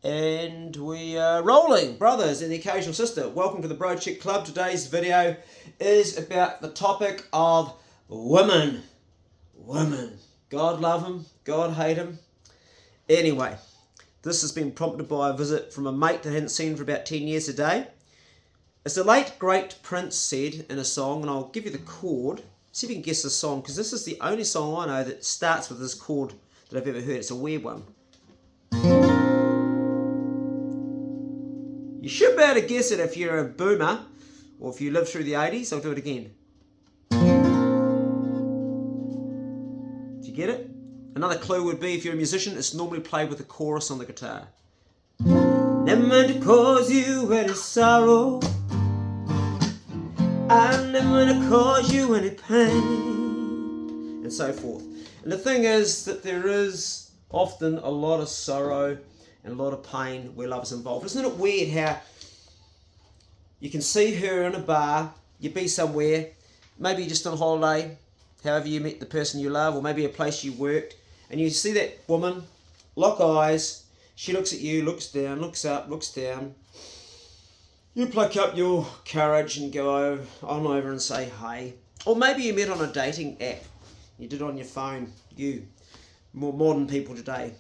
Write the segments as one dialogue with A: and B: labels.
A: And we are rolling, brothers and the occasional sister. Welcome to the Bro Chick Club. Today's video is about the topic of women. Women. God love them, God hate them. Anyway, this has been prompted by a visit from a mate that I hadn't seen for about 10 years today. As the late great Prince said in a song, and I'll give you the chord. See if you can guess the song, because this is the only song I know that starts with this chord that I've ever heard. It's a weird one. You should be able to guess it if you're a boomer or if you lived through the 80s. I'll do it again. Did you get it? Another clue would be if you're a musician, it's normally played with a chorus on the guitar. Never meant to cause you any sorrow. I never meant to cause you any pain. And so forth. And the thing is that there is often a lot of sorrow and a lot of pain where love is involved. Isn't it weird how you can see her in a bar, you be somewhere, maybe just on holiday, however you met the person you love, or maybe a place you worked, and you see that woman, lock eyes, she looks at you, looks down, looks up, looks down. You pluck up your courage and go on over and say hey. Or maybe you met on a dating app, you did it on your phone, you, more modern people today.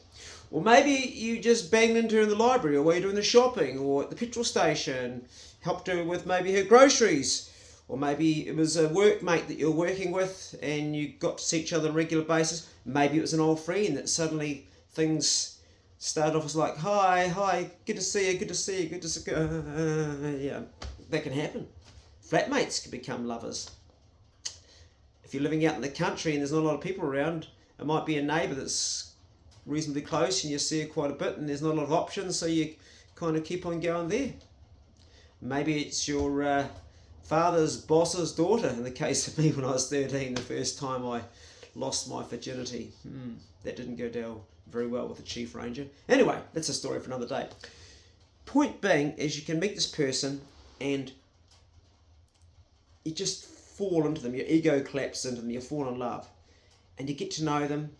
A: Or maybe you just banged into her in the library, or while you're doing the shopping, or at the petrol station, helped her with maybe her groceries. Or maybe it was a workmate that you're working with and you got to see each other on a regular basis. Maybe it was an old friend that suddenly things started off as like, hi, good to see you, good to see you, good to see you. Yeah, that can happen. Flatmates can become lovers. If you're living out in the country and there's not a lot of people around, it might be a neighbour that's reasonably close and you see her quite a bit and there's not a lot of options, so you kind of keep on going there. Maybe it's your father's boss's daughter, in the case of me when I was 13, the first time I lost my virginity. That didn't go down very well with the chief ranger. Anyway, that's a story for another day. Point being is you can meet this person and you just fall into them, your ego collapses into them, you fall in love. And you get to know them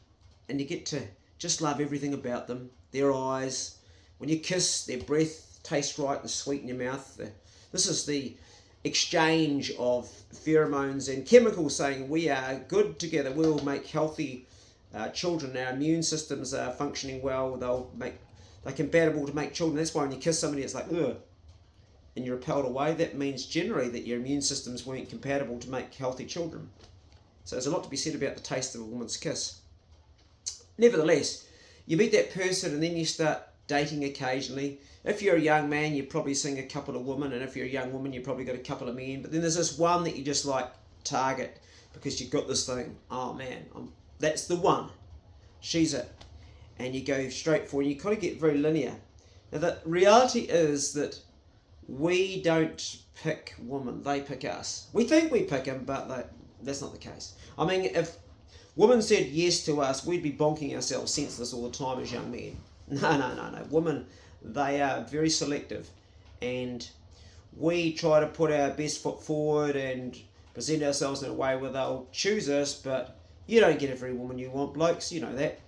A: and you get to just love everything about them. Their eyes, when you kiss, their breath tastes right and sweet in your mouth. This is the exchange of pheromones and chemicals saying we are good together, we'll make healthy children, our immune systems are functioning well, they're compatible to make children. That's why when you kiss somebody it's like, ugh, and you're repelled away, that means generally that your immune systems weren't compatible to make healthy children. So there's a lot to be said about the taste of a woman's kiss. Nevertheless, you meet that person and then you start dating occasionally. If you're a young man, you're probably seeing a couple of women, and if you're a young woman, you've probably got a couple of men. But then there's this one that you just like target because you've got this thing, oh man, that's the one. She's it. And you go straight for it. You kind of get very linear. Now the reality is that we don't pick women, they pick us. We think we pick them, but that's not the case. I mean, if women said yes to us, we'd be bonking ourselves senseless all the time as young men. No. Women, they are very selective. And we try to put our best foot forward and present ourselves in a way where they'll choose us, but you don't get every woman you want, blokes, you know that.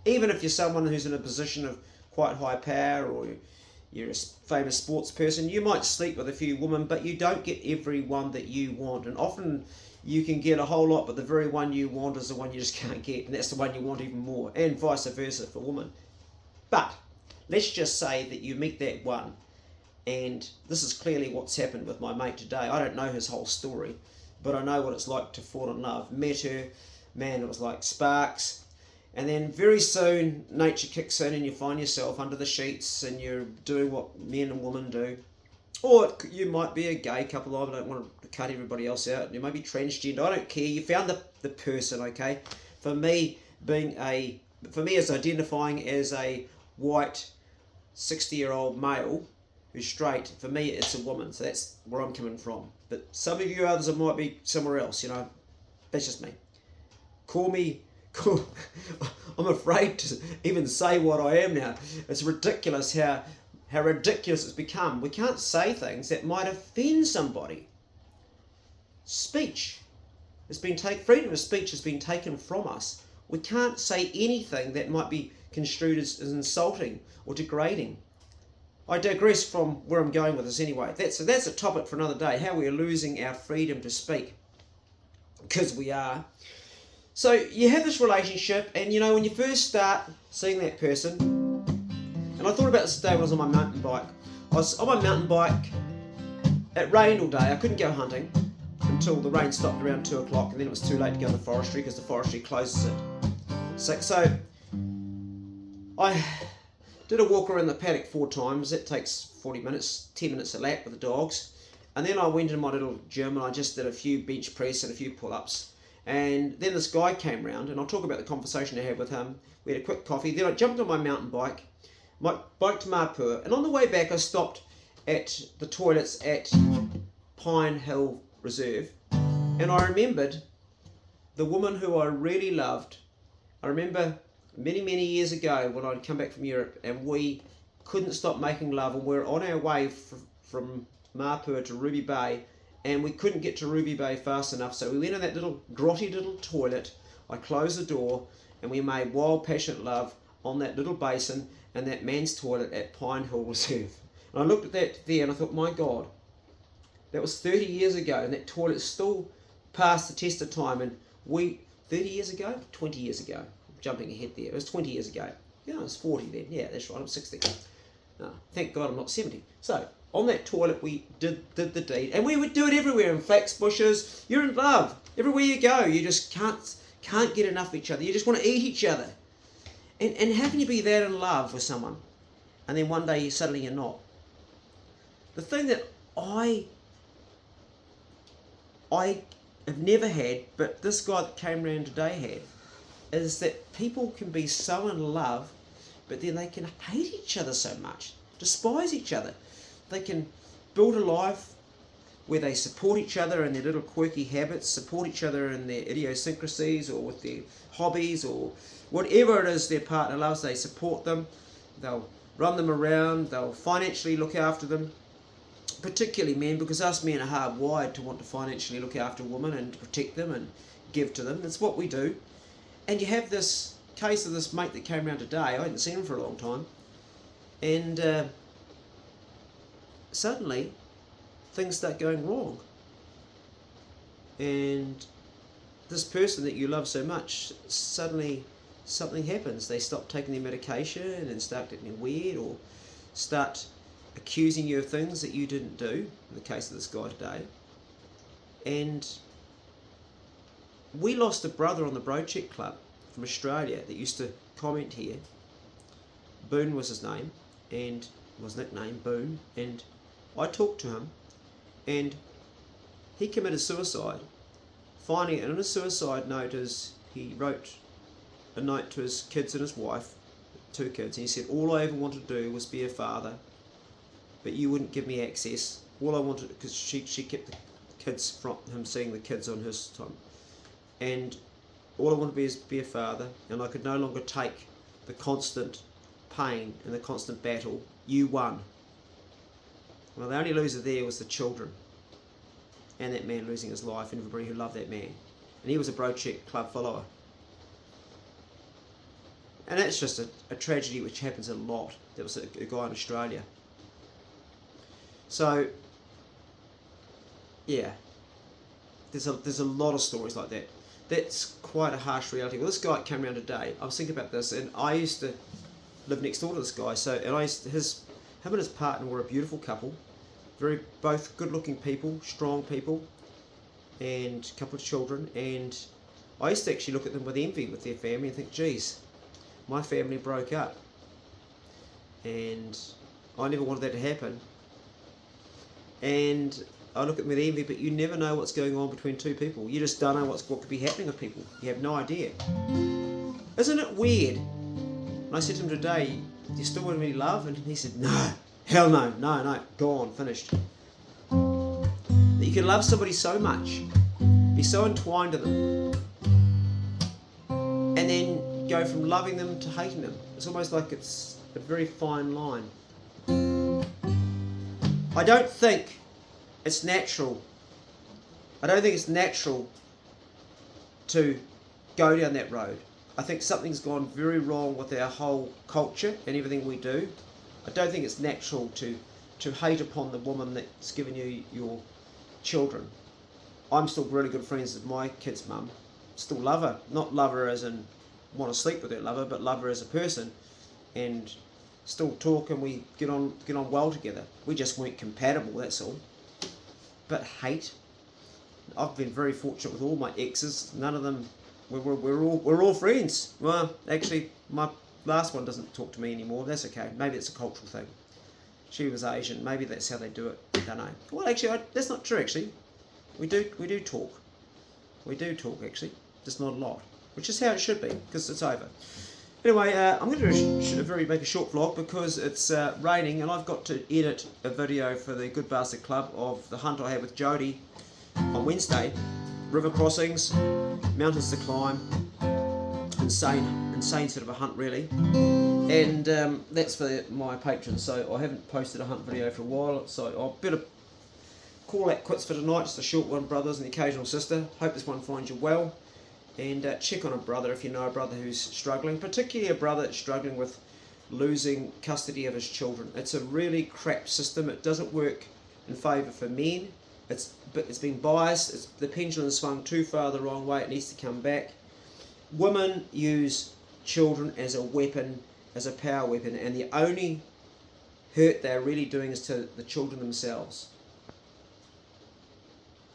A: Even if you're someone who's in a position of quite high power or you're a famous sports person, you might sleep with a few women, but you don't get every one that you want. And often you can get a whole lot, but the very one you want is the one you just can't get, and that's the one you want even more, and vice versa for women. But let's just say that you meet that one, and this is clearly what's happened with my mate today. I don't know his whole story, but I know what it's like to fall in love. Met her, man, it was like sparks. And then very soon, nature kicks in and you find yourself under the sheets and you're doing what men and women do. Or you might be a gay couple. I don't want to cut everybody else out. You might be transgender. I don't care. You found the person, okay? For me, as identifying as a white 60-year-old male who's straight, for me it's a woman. So that's where I'm coming from. But some of you others, it might be somewhere else, you know. That's just me. Call me... I'm afraid to even say what I am now. It's ridiculous how ridiculous it's become. We can't say things that might offend somebody. Speech has been freedom of speech has been taken from us. We can't say anything that might be construed as insulting or degrading. I digress from where I'm going with this anyway. That's a topic for another day, how we are losing our freedom to speak. Because we are. So you have this relationship, and you know, when you first start seeing that person, and I thought about this today when I was on my mountain bike. I was on my mountain bike, it rained all day, I couldn't go hunting until the rain stopped around 2 o'clock, and then it was too late to go in the forestry because the forestry closes at 6. So I did a walk around the paddock 4 times. That takes 40 minutes, 10 minutes a lap with the dogs. And then I went into my little gym and I just did a few bench press and a few pull-ups. And then this guy came round, and I'll talk about the conversation I had with him. We had a quick coffee. Then I jumped on my mountain bike, my bike to Mapua, and on the way back I stopped at the toilets at Pine Hill Reserve, and I remembered the woman who I really loved. I remember many years ago when I'd come back from Europe and we couldn't stop making love, and we were on our way from Mapua to Ruby Bay, and we couldn't get to Ruby Bay fast enough, so we went in that little grotty little toilet. I closed the door and we made wild passionate love on that little basin and that man's toilet at Pine Hill Reserve. And I looked at that there and I thought, my God, that was 30 years ago, and that toilet still passed the test of time. And 30 years ago? 20 years ago. I'm jumping ahead there. It was 20 years ago. Yeah, I was 40 then. Yeah, that's right, I'm 60. No, thank God I'm not 70. So, on that toilet we did the deed, and we would do it everywhere, in flax bushes. You're in love. Everywhere you go, you just can't get enough of each other. You just want to eat each other. And how can you be that in love with someone, and then one day suddenly you're not? The thing that I have never had, but this guy that came around today had, is that people can be so in love, but then they can hate each other so much, despise each other. They can build a life where they support each other in their little quirky habits, support each other in their idiosyncrasies or with their hobbies or whatever it is their partner loves. They support them, they'll run them around, they'll financially look after them. Particularly men, because us men are hardwired to want to financially look after women and to protect them and give to them. That's what we do. And you have this case of this mate that came around today. I hadn't seen him for a long time, and suddenly things start going wrong, and this person that you love so much, suddenly something happens. They stop taking their medication and start getting weird, or start accusing you of things that you didn't do, in the case of this guy today. And we lost a brother on the Broadcheck Club from Australia that used to comment here. Boone was his name, and was nicknamed Boone, and I talked to him, and he committed suicide. Finally, and in his suicide note, he wrote a note to his kids and his wife, 2 kids, and he said, all I ever wanted to do was be a father, but you wouldn't give me access. All I wanted, because she kept the kids from him seeing the kids on his time, and all I wanted to be is be a father, and I could no longer take the constant pain and the constant battle. You won. Well, the only loser there was the children, and that man losing his life, and everybody who loved that man. And he was a Broadcheck Club follower. And that's just a tragedy which happens a lot. There was a guy in Australia. So, yeah, there's a lot of stories like that. That's quite a harsh reality. Well, this guy came around today. I was thinking about this, and I used to live next door to this guy. So, and him and his partner were a beautiful couple, both good-looking people, strong people, and a couple of children. And I used to actually look at them with envy with their family and think, geez, my family broke up, and I never wanted that to happen. And I look at them with envy, but you never know what's going on between two people. You just don't know what could be happening with people. You have no idea. Isn't it weird? And I said to him today, do you still want me to love? And he said, no, hell no, gone, finished. That you can love somebody so much, be so entwined to them, and then go from loving them to hating them. It's almost like it's a very fine line. I don't think it's natural. I don't think it's natural to go down that road. I think something's gone very wrong with our whole culture and everything we do. I don't think it's natural to hate upon the woman that's given you your children. I'm still really good friends with my kid's mum. Still love her. Not love her as in want to sleep with her, love her, but love her as a person. And still talk, and we get on well together. We just weren't compatible, that's all. But hate, I've been very fortunate with all my exes. None of them, we're all friends. Well, actually, my last one doesn't talk to me anymore. That's okay. Maybe it's a cultural thing. She was Asian. Maybe that's how they do it. I don't know. Well, actually, that's not true. Actually, we do talk. We do talk actually, just not a lot, which is how it should be because it's over. Anyway, I'm going to make a short vlog because it's raining and I've got to edit a video for the Good Bastard Club of the hunt I had with Jody on Wednesday. River crossings, mountains to climb, insane sort of a hunt really. And that's for my patrons, so I haven't posted a hunt video for a while, so I'll better call that quits for tonight. Just a short one, brothers and the occasional sister. Hope this one finds you well. And check on a brother if you know a brother who's struggling, particularly a brother that's struggling with losing custody of his children. It's a really crap system. It doesn't work in favour for men. It's been biased. The pendulum swung too far the wrong way. It needs to come back. Women use children as a weapon, as a power weapon, and the only hurt they're really doing is to the children themselves.